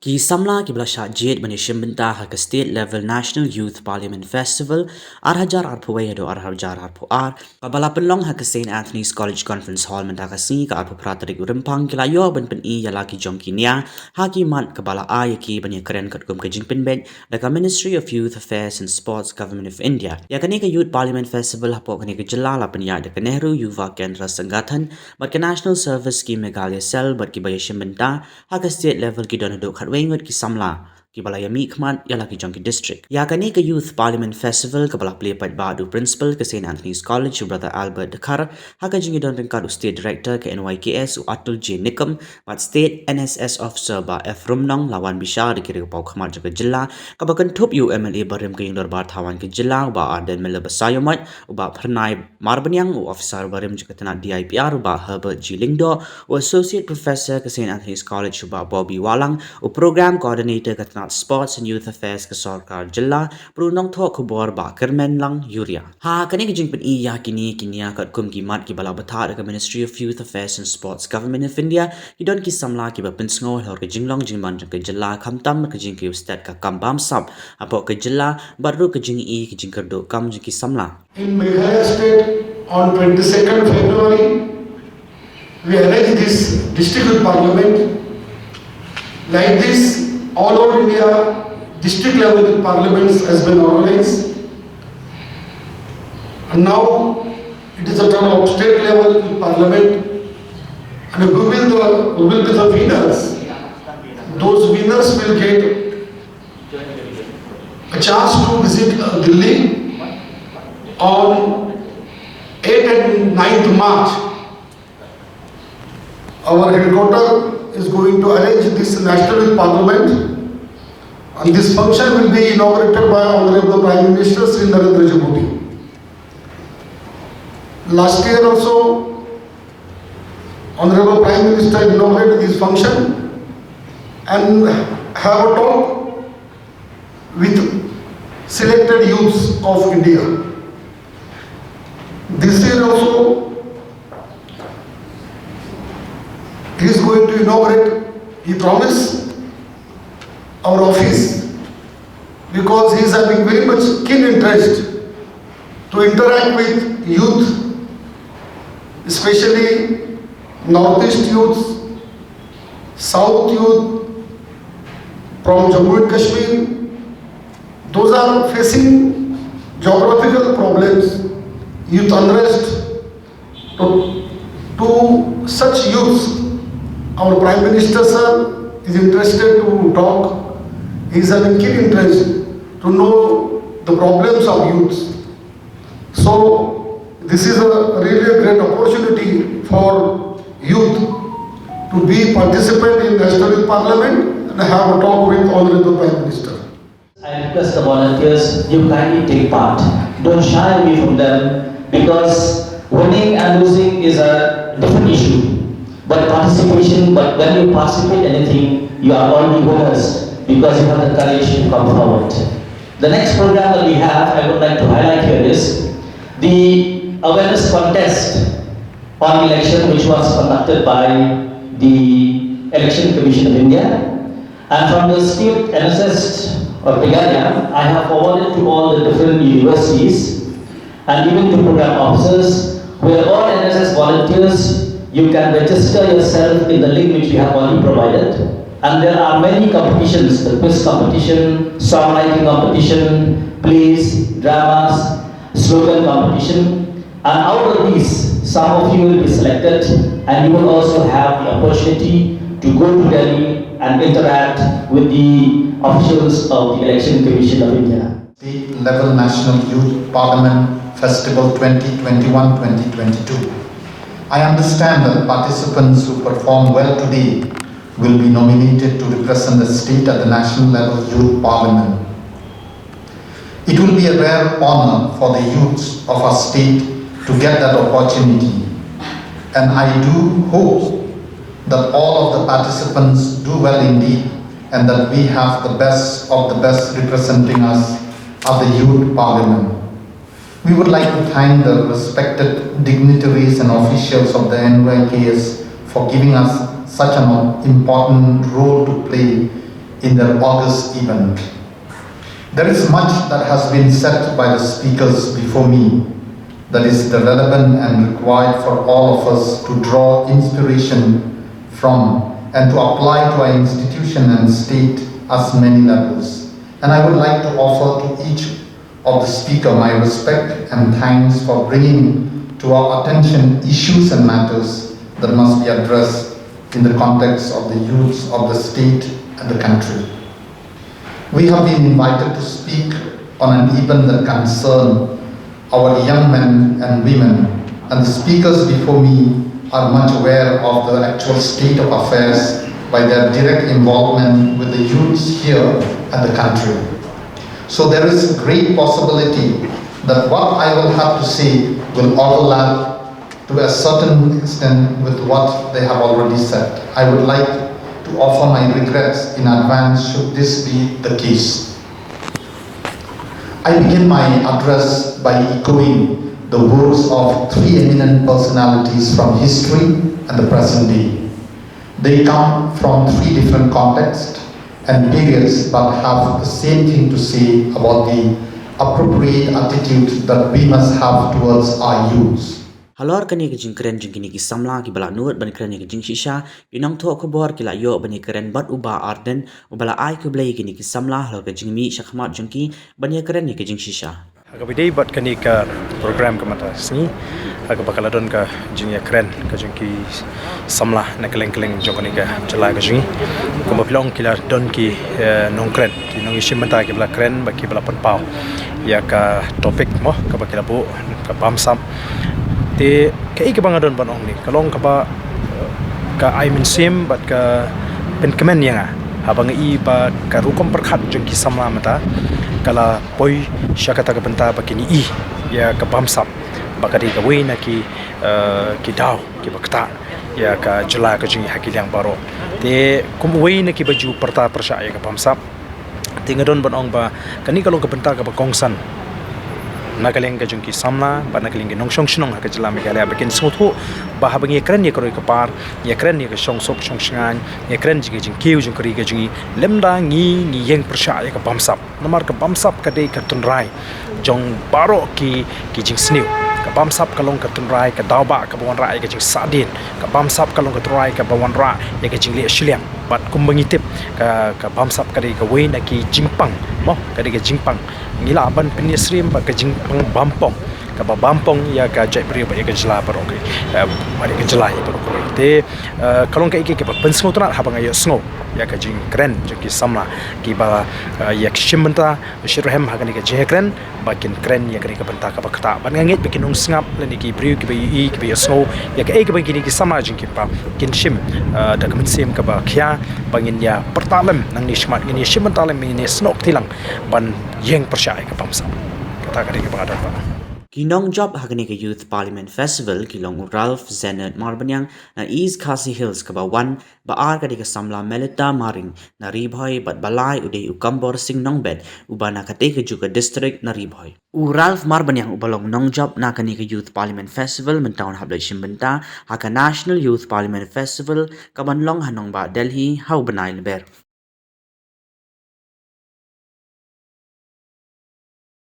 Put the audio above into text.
Ki samla ki blasha jade bani shimbinta ha ka state level National Youth Parliament Festival arhajar arpu do arhajar arpu kabala penlong ha ka St Anthony's College Conference Hall menta ka si ka arpu pratari urimpang kila yo ban pen I yala ki jongki nia ha ki mat kabala ki bani keren kat kum ka jingpin ben da ka Ministry of Youth Affairs and Sports Government of India ya kani ka Youth Parliament Festival hapoh kani ka Jylla la penya da ka Nehru Yuva Kendra Sangathan bat ka National Service Scheme Meghalaya Cell bat ki baya shimbinta ha ka state level ki don do wengut ki samla ki balaya mi khman yala ki jongki district ya kani ka Youth Parliament Festival ka bala play pat badu principal ka St Anthony's College brother Albert Dakar ha ka jingi don ka state director ka NYKS Atul J Nikam bat state NSS officer ba F Rumnong lawan bishar ki ri pau khmat ka Jylla ka bakan thup UMLA barim ka ingdor bar thawan ka Jylla ba arden mel basayomat ba pharnai marbanyang officer barim jikatna DIPR ba Herbert G Lingdo associate professor ka St Anthony's College ba Bobby Walang program coordinator ka Sports and Youth Affairs ka Sarkar Jylla prunong tho khubor ba kermen lang yuria ha kani ka jingpen ya kini kinia kat kum ki mat ki bala batha ka Ministry of Youth Affairs and Sports Government of India ki don ki samla ki ba pynsngew halor ka jinglong jingman ka Jylla khamtam ka jingkiew state ka kam bamsap hapoh ka Jylla baru ka jingi ki jingkardo kam ki samla in Meghalaya state on 22nd February we arranged this district parliament. Like this, all over India, district level parliaments has been organized. And now it is a turn of state level parliament. And who will be the winners? Those winners will get a chance to visit Delhi on 8th and 9th March. Our headquarters is going to arrange this National Youth Parliament, and this function will be inaugurated by Honorable Prime Minister Sri Narendra Modi. Last year also, Honorable Prime Minister inaugurated this function and have a talk with selected youths of India. This year also, he is going to inaugurate, he promised, our office, because he is having very much keen interest to interact with youth, especially Northeast youth, South youth, from Jammu and Kashmir. Those are facing geographical problems, youth unrest. To such youths, our Prime Minister sir is interested to talk. He is having keen interest to know the problems of youth. So this is really a great opportunity for youth to be participant in National Youth Parliament and have a talk with Honorable Prime Minister. I request the volunteers, you kindly take part. Don't shy away from them, because winning and losing is a different issue. But when you participate in anything, you are already winners because you have the courage to come forward. The next program that we have, I would like to highlight here is the awareness contest on election, which was conducted by the Election Commission of India. And from the state NSS of Meghalaya, I have forwarded to all the different universities and even to program officers, where all NSS volunteers, you can register yourself in the link which we have already provided. And there are many competitions, the quiz competition, songwriting competition, plays, dramas, slogan competition. And out of these, some of you will be selected, and you will also have the opportunity to go to Delhi and interact with the officials of the Election Commission of India. State Level National Youth Parliament Festival 2021-2022. I understand that participants who perform well today will be nominated to represent the state at the national level youth parliament. It will be a rare honor for the youths of our state to get that opportunity, and I do hope that all of the participants do well indeed, and that we have the best of the best representing us at the youth parliament. We would like to thank the respected dignitaries and officials of the NYKS for giving us such an important role to play in their August event. There is much that has been said by the speakers before me that is relevant and required for all of us to draw inspiration from and to apply to our institution and state at many levels. And I would like to offer to each of the speaker my respect and thanks for bringing to our attention issues and matters that must be addressed in the context of the youths of the state and the country. We have been invited to speak on an event that concerns our young men and women, and the speakers before me are much aware of the actual state of affairs by their direct involvement with the youths here and the country. So there is a great possibility that what I will have to say will overlap to a certain extent with what they have already said. I would like to offer my regrets in advance should this be the case. I begin my address by echoing the words of three eminent personalities from history and the present day. They come from three different contexts and periods but have the same thing to say about the appropriate attitude that we must have towards our youths. Halor kani ke jingkeren jingkini ki samla ki bala nuot ban keren ki jing shisha binong tho khobor ki la yo bani keren bat uba arden ubala ai ku blai kini ki samla halor ke jingmi shakmat jingki bani keren ni ke jing shisha Agabidai bat kani ka program ka mata sini aga bakaladon ka jingya keren ka jingki samla na keleng-keleng jokani ka Jylla ka jingi ko mapilong kila don ki nong keren ki nong isim mata ki bala keren baki bala penpau ya ka topik mo ka bakila bu ka bamsap te kai ke bangadon banong ni kalong ka ba ka ai min sim bat ka pen kemen yang habang i ba ka rukom perkhat jengki samla mata kala poi syakata ka benta bakini i ya ka bamsap bakadi ka wena ki daw ki bakta ya ka Jylla ka jingi hakil yang baro te kum wena ki baju perta persya ya ka bamsap te ngadon banong ba kani kalong ka benta ka ba kongsan nagaling ka jungki samla ba nagaling ki nong shnong ha ka Jylla Meghalaya bakin sotho ba habang ye kren ye koroi ka par ye kren ye ka sok shngan ye kren jingkiew jung kari ka jingi lemda ngi yeng persya ye ka bamsap namar ka bamsap ka dei ka tunrai jong baro ki jingsnew ka bamsap kalong ka tunrai ka dawba ka bawan ra ye ka jing sadin ka bamsap kalong ka tunrai ka bawan ra ye ka jing le shliang bat kum mangitip ka bamsap ka dei ka wei na ki jingpang mo ka dei ka jingpang ngila ban penisrim ba ka jingpang bampong ka ba bampong ya ka jai bri ba ya ka Jylla baro ke ba ka Jylla ya baro ke te kalong ka iki ke ba pensngo trat habang ayo sngo ya ka jing kren jeki samla ki ba ya shimenta shirhem ha ka ni ka je kren ba kin kren ya ka ni ka benta ka ba kata ban ngit bikin ung sngap le ni ki bri ki ba i ki ba sngo ya ka ba ki ni ki sama jing ki pa kin shim da ka sim ka ba khya bangin ya pertalem nang ni shmat ni shimenta le ni snok tilang ban yeng persya ka pamsa kata ka ni ka ba da pa Kinong job hagani ke Youth Parliament Festival kilong Ralph Zenert Marbanyang na East Khasi Hills ka bawan baar ka di ka samla melita maring na ribhoy bat balay uday ukambor sing nongbed uba na kate ka juga district na ribhoy. U Ralph Marbanyang ubalong nong job na kani ka Youth Parliament Festival mentawon hablay shimbenta haka National Youth Parliament Festival kabanlong hanong ba Delhi hau banay leber.